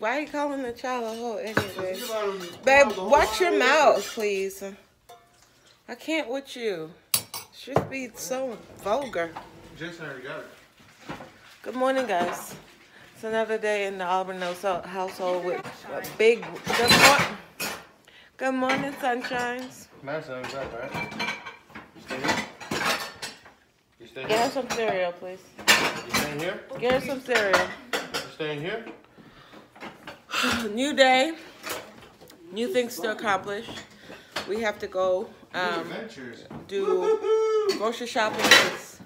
Why are you calling the child a hoe anyway? Babe, watch your mouth, please. I can't with you. Just be so vulgar. Jaxson already got it. Good morning, guys. It's another day in the Albornoz household with a big good morning, sunshines. Madison, is that right? You stay here? You stay here? Get her some cereal, please. You staying here? Get her some cereal. You staying here? New day. New things to accomplish. We have to go do grocery shopping because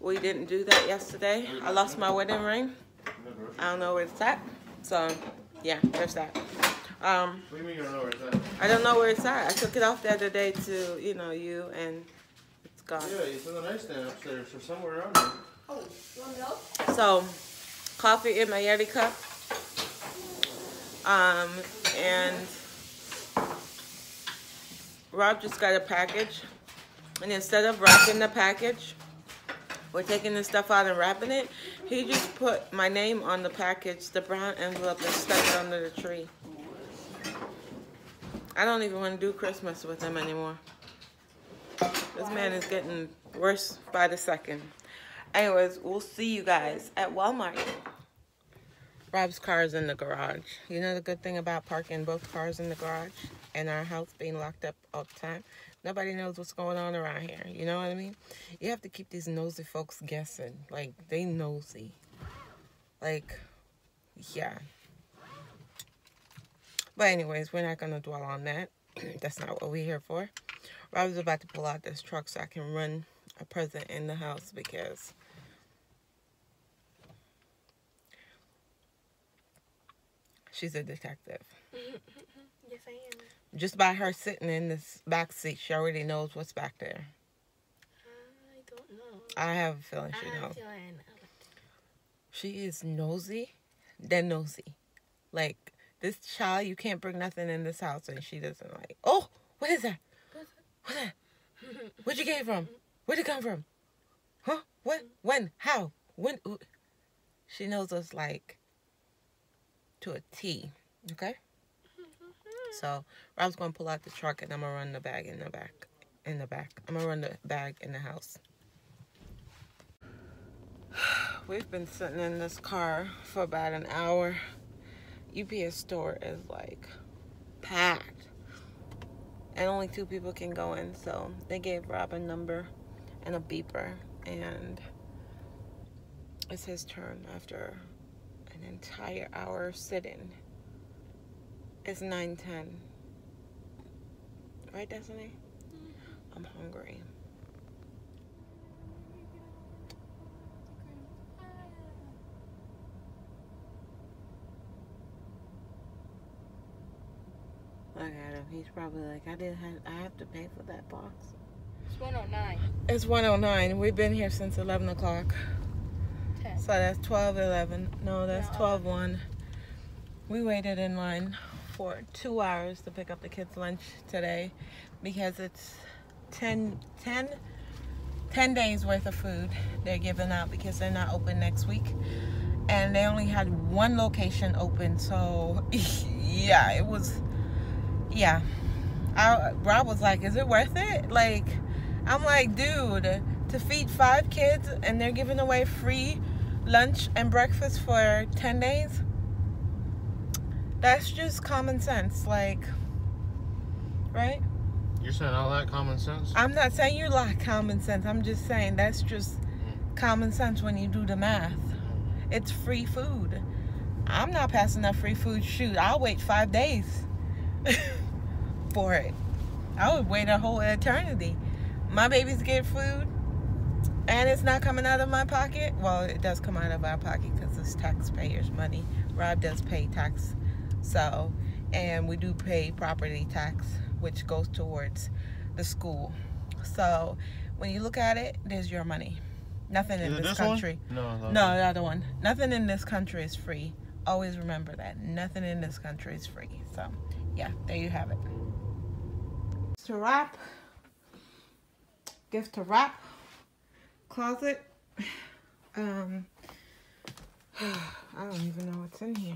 we didn't do that yesterday. I lost my wedding ring. I don't know where it's at. So, yeah, there's that. What do you mean you don't know where it's at? I don't know where it's at. I took it off the other day to, you, and it's gone. Yeah, it's in the nightstand upstairs or somewhere around there. Oh, you want milk? So, coffee in my Yeti cup. And Rob just got a package. And instead of wrapping the package, we're taking the stuff out and wrapping it. He just put my name on the package, the brown envelope, and stuck it under the tree. I don't even want to do Christmas with him anymore. This man is getting worse by the second. Anyways, we'll see you guys at Walmart. Rob's car is in the garage. You know the good thing about parking both cars in the garage and our house being locked up all the time? Nobody knows what's going on around here. You know what I mean? You have to keep these nosy folks guessing. Like, they nosy. Like, yeah. But anyways, we're not going to dwell on that. That's not what we're here for. Rob's about to pull out this truck so I can run a present in the house because she's a detective. Yes, I am. Just by her sitting in this back seat, she already knows what's back there. I don't know. I have a feeling she knows. She is nosy, then nosy. Like, this child, you can't bring nothing in this house and she doesn't like, oh, what is that? What's that? Where'd you get it from? Where'd it come from? Huh? What? When? How? When? She knows us like to a T. Okay? So, Rob's going to pull out the truck and I'm going to run the bag in the back. I'm going to run the bag in the house. We've been sitting in this car for about an hour. UPS store is like packed. And only 2 people can go in. So, they gave Rob a number and a beeper. And it's his turn after an entire hour sitting. It's 9:10. Right, Destiny? I'm hungry. Look at him. He's probably like, I have to pay for that box. It's 109. It's 109. We've been here since 11 o'clock. 10. So that's 12:11. No, that's 12:01. We waited in line for 2 hours to pick up the kids' lunch today because it's 10 days worth of food they're giving out because they're not open next week. And they only had 1 location open. So, yeah, it was... Yeah, Rob was like, is it worth it? Like, I'm like, dude, to feed 5 kids and they're giving away free lunch and breakfast for 10 days? That's just common sense, like, right? You're saying all that common sense? I'm not saying you lack common sense. I'm just saying that's just common sense when you do the math. It's free food. I'm not passing up free food. Shoot, I'll wait 5 days. For it. I would wait a whole eternity. My babies get food and it's not coming out of my pocket. Well, it does come out of our pocket because it's taxpayers' money. Rob does pay tax. So, and we do pay property tax, which goes towards the school. So, when you look at it, there's your money. Nothing in this country. No, the other one. Nothing in this country is free. Always remember that. Nothing in this country is free. So, yeah, there you have it. To wrap. Gift to wrap. Closet. I don't even know what's in here.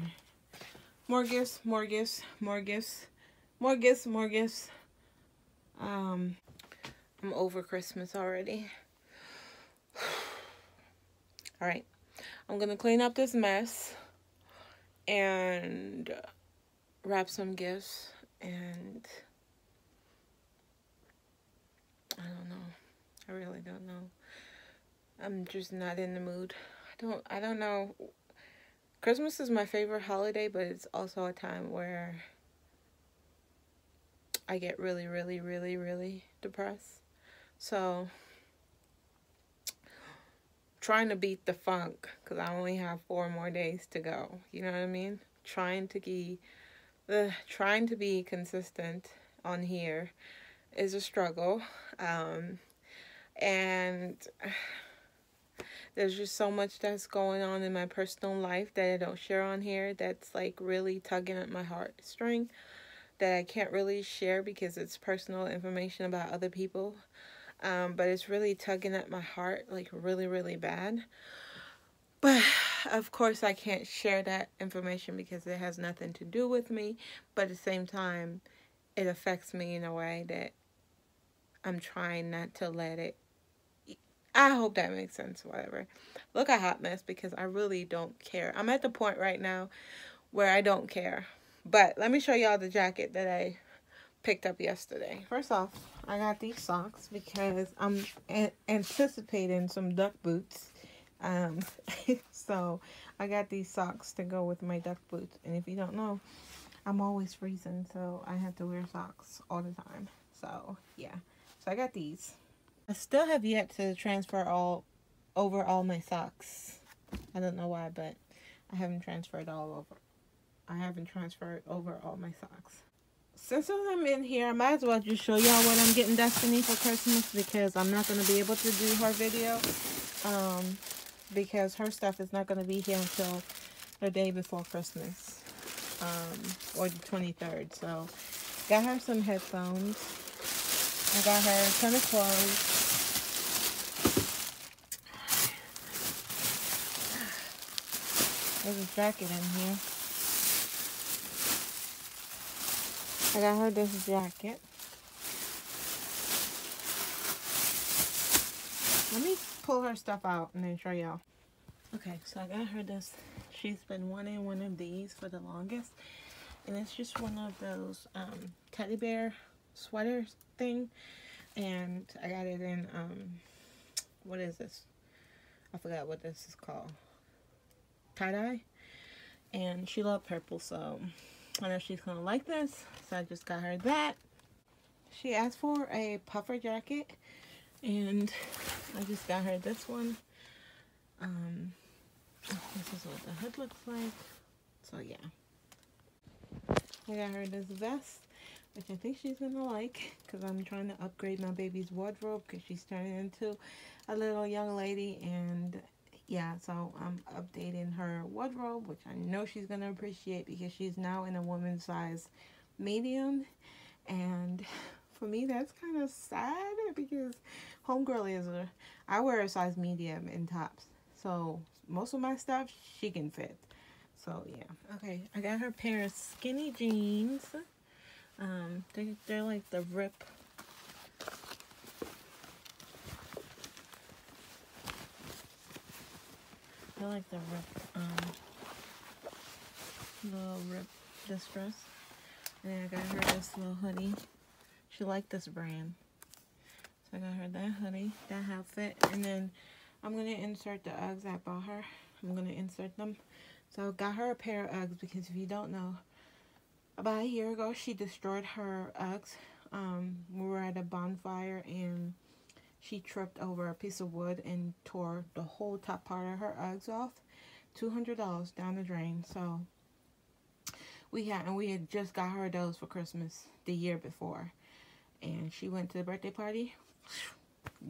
More gifts, more gifts, more gifts, more gifts, more gifts. I'm over Christmas already. All right, I'm gonna clean up this mess and wrap some gifts, and I don't know. I really don't know. I'm just not in the mood. I don't know. Christmas is my favorite holiday, but it's also a time where I get really, really, really, really depressed. So, trying to beat the funk, because I only have 4 more days to go. You know what I mean? Trying to be consistent on here is a struggle. And there's just so much that's going on in my personal life that I don't share on here that's like really tugging at my heartstring that I can't really share because it's personal information about other people. But it's really tugging at my heart, like really, really bad. But of course I can't share that information because it has nothing to do with me. But at the same time, it affects me in a way that I'm trying not to let it. I hope that makes sense, whatever. Look, a hot mess because I really don't care. I'm at the point right now where I don't care. But let me show y'all the jacket that I picked up yesterday. First off, I got these socks because I'm anticipating some duck boots. So I got these socks to go with my duck boots. And if you don't know, I'm always freezing, so I have to wear socks all the time. So yeah, so I got these. I still have yet to transfer over all my socks. I don't know why, but I haven't transferred over all my socks. Since I'm in here, I might as well just show y'all what I'm getting Destiny for Christmas, because I'm not going to be able to do her video. Because her stuff is not going to be here until the day before Christmas. Or the 23rd. So, got her some headphones. I got her a ton of clothes. There's a jacket in here. I got her this jacket. Let me pull her stuff out and then show y'all. Okay, so I got her this. She's been wanting one of these for the longest. And it's just one of those teddy bear sweaters thing. And I got it in, what is this? I forgot what this is called. Tie-dye. And she loved purple, so I know she's gonna like this. So I just got her that. She asked for a puffer jacket, and I just got her this one. This is what the hood looks like. So yeah, I got her this vest, which I think she's gonna like, because I'm trying to upgrade my baby's wardrobe because she's turning into a little young lady. And yeah, so I'm updating her wardrobe, which I know she's gonna appreciate because she's now in a woman's size medium. And for me, that's kind of sad because homegirl is I wear a size medium in tops, so most of my stuff she can fit. So yeah. Okay, I got her a pair of skinny jeans. They're like the rip. They're like the rip, little rip distress. And then I got her this little hoodie. She liked this brand. So I got her that hoodie, that outfit. And then I'm going to insert the Uggs I bought her. I'm going to insert them. So I got her a pair of Uggs because if you don't know, about a year ago she destroyed her Uggs. We were at a bonfire and she tripped over a piece of wood and tore the whole top part of her Uggs off. $200 down the drain. So we had just got her those for Christmas the year before. And she went to the birthday party.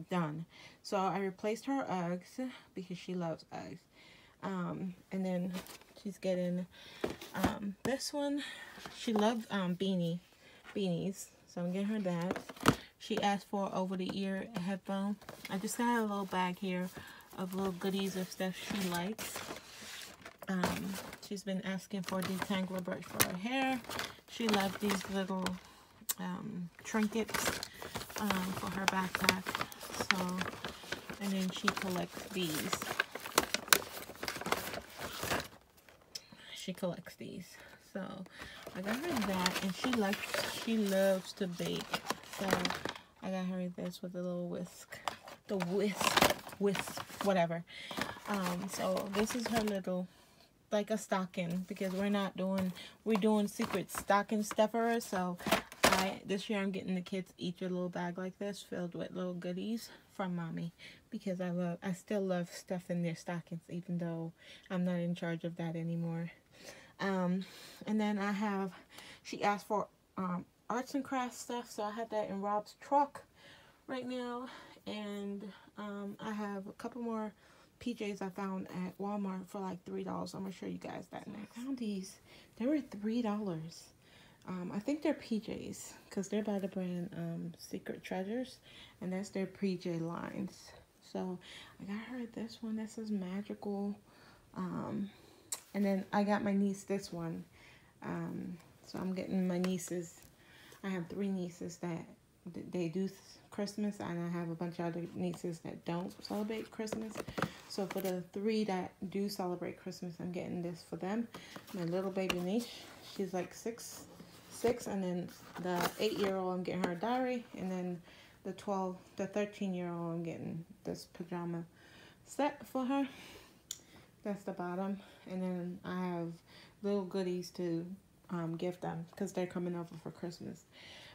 Done. So I replaced her Uggs because she loves Uggs. And then she's getting this one. She loves beanies. So I'm getting her that. She asked for over-the-ear headphone. I just got a little bag here of little goodies of stuff she likes. She's been asking for a detangler brush for her hair. She loved these little trinkets for her backpack. So, and then she collects these. She collects these. So I got her that, and she loves to bake. So I got her this with a little whisk. The whisk, whatever. So this is her little, like a stocking, because we're doing secret stocking stuffers. So this year I'm getting the kids each a little bag like this filled with little goodies from mommy, because I still love stuffing their stockings, even though I'm not in charge of that anymore. And then she asked for arts and crafts stuff, so I have that in Rob's truck right now. And I have a couple more PJs I found at Walmart for like $3. I'm gonna show you guys that next. I found these. They were $3. I think they're PJs, because they're by the brand Secret Treasures, and that's their PJ lines. So I got her this one that says magical. And then I got my niece this one. So I'm getting my nieces. I have 3 nieces that they do Christmas, and I have a bunch of other nieces that don't celebrate Christmas. So for the 3 that do celebrate Christmas, I'm getting this for them. My little baby niece, she's like six, and then the 8-year-old, I'm getting her a diary, and then the 13-year-old, I'm getting this pajama set for her. That's the bottom. And then I have little goodies to gift them, because they're coming over for Christmas.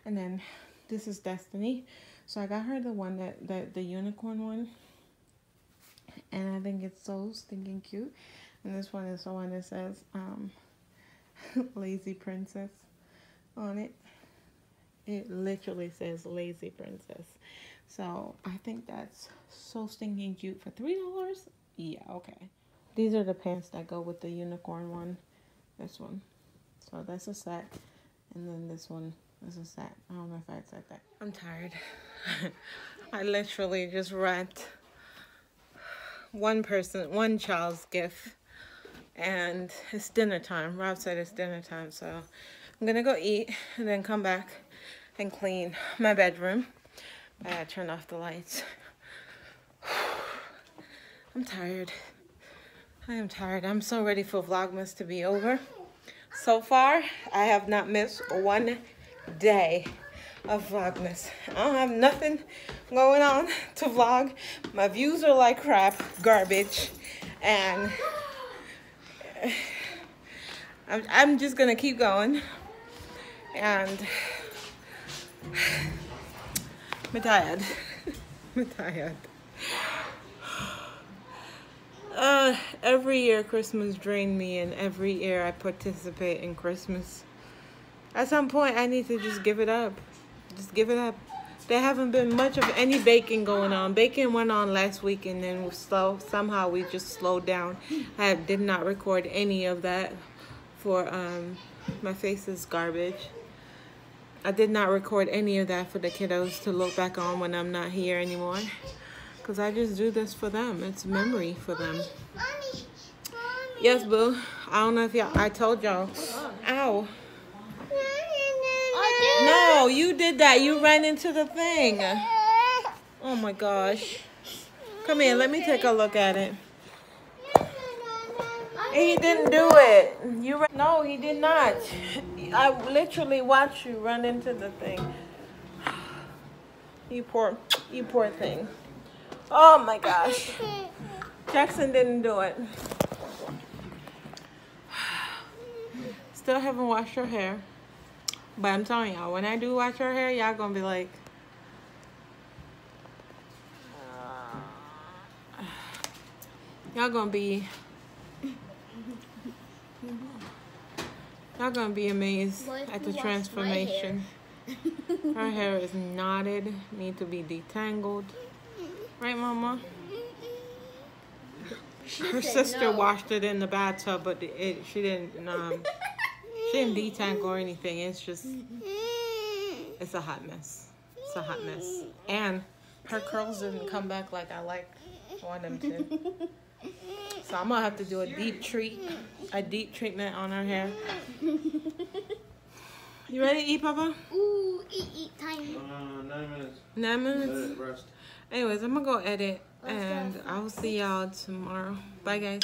And then this is Destiny. So I got her the one the unicorn one, and I think it's so stinking cute. And this one is the one that says Lazy Princess on it. It literally says Lazy Princess. So I think that's so stinking cute for $3. Yeah, okay. These are the pants that go with the unicorn one. This one. So that's a set. And then this one is a set. I don't know if I said that. I'm tired. I literally just wrapped one child's gift. And it's dinner time. Rob said it's dinner time. So I'm going to go eat and then come back and clean my bedroom. I gotta turn off the lights. I'm tired. I am tired. I'm so ready for Vlogmas to be over. So far, I have not missed one day of Vlogmas. I don't have nothing going on to vlog. My views are like crap, garbage, and I'm just gonna keep going. And I'm tired. I'm tired. Every year Christmas drained me, and every year I participate in Christmas. At some point I need to just give it up. Just give it up. There haven't been much of any baking going on. Baking went on last week, and then somehow we just slowed down. I did not record any of that for my face is garbage. I did not record any of that for the kiddos to look back on when I'm not here anymore. Because I just do this for them. It's memory for them. Mommy. Yes, boo. I don't know if I told y'all. Ow. No, you did that. You ran into the thing. Oh my gosh. Come here. Let me take a look at it. He didn't do it. No, he did not. I literally watched you run into the thing. You poor thing. Oh my gosh. Jaxson didn't do it. Still haven't washed her hair. But I'm telling y'all, when I do wash her hair, y'all gonna be like, y'all gonna be amazed at the transformation. Her hair is knotted, need to be detangled. Right, Mama? Her sister washed it in the bathtub, but she didn't detangle or anything. It's just, it's a hot mess. It's a hot mess. And her curls didn't come back like I want them to. So I'm gonna have to do a deep treatment on her hair. You ready to eat, Papa? Ooh, eat time. 9 minutes. 9 minutes? Let it rest. Anyways, I'm gonna go edit, and I will see y'all tomorrow. Bye, guys.